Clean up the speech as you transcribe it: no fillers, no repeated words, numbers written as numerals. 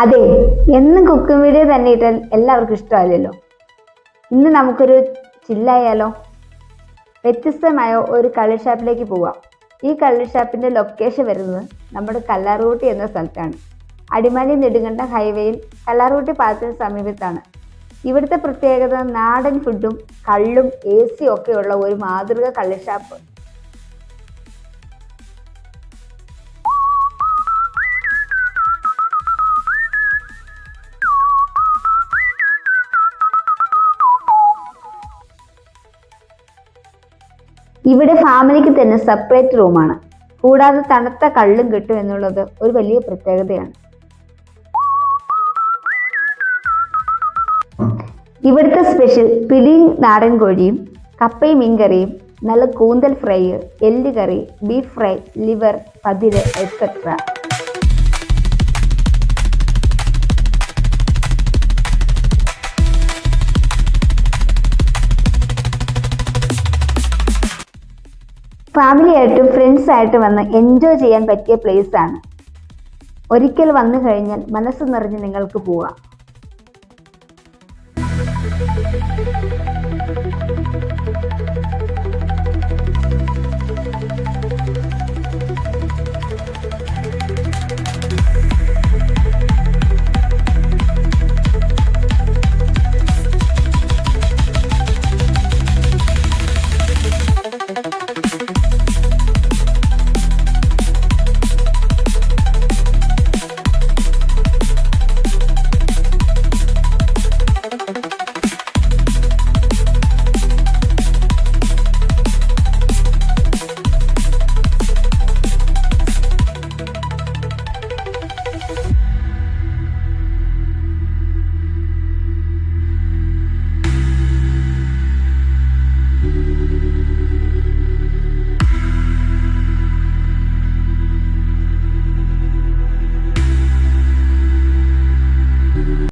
അതെ, എന്നും cooking video തന്നെ ഇട്ടാൽ എല്ലാവർക്കും ഇഷ്ടമല്ലല്ലോ. ഇന്ന് നമുക്കൊരു ചില്ലായാലോ. വ്യത്യസ്തമായ ഒരു കള്ള് ഷാപ്പിലേക്ക് പോവാം. ഈ കള്ള് ഷാപ്പിന്റെ ലൊക്കേഷൻ വരുന്നത് നമ്മുടെ കല്ലാർകുട്ടി എന്ന സ്ഥലത്താണ്. അടിമാലി നെടുങ്കണ്ടം ഹൈവേയിൽ കല്ലാർകുട്ടി പാലത്തിന് സമീപത്താണ്. ഇവിടുത്തെ പ്രത്യേകത നാടൻ ഫുഡും കള്ളും AC ഒക്കെയുള്ള ഒരു മാതൃക കള്ള് ഷാപ്പ്. ഇവിടെ ഫാമിലിക്ക് തന്നെ സെപ്പറേറ്റ് റൂമാണ്. കൂടാതെ തണുത്ത കള്ളും കിട്ടും എന്നുള്ളത് ഒരു വലിയ പ്രത്യേകതയാണ്. ഇവിടുത്തെ സ്പെഷ്യൽ പിടിയും നാടൻ കോഴിയും കപ്പയും മീൻകറിയും, നല്ല കൂന്തൽ ഫ്രൈ, എല്ലുകറി, ബീഫ് ഫ്രൈ, ലിവർ, പതിര് എക്സെട്ര. ഫാമിലിയായിട്ടും ഫ്രണ്ട്സായിട്ടും വന്ന് എൻജോയ് ചെയ്യാൻ പറ്റിയ പ്ലേസ് ആണ്. ഒരിക്കൽ വന്നു കഴിഞ്ഞാൽ മനസ്സ് നിറഞ്ഞ് നിങ്ങൾക്ക് പോവാം.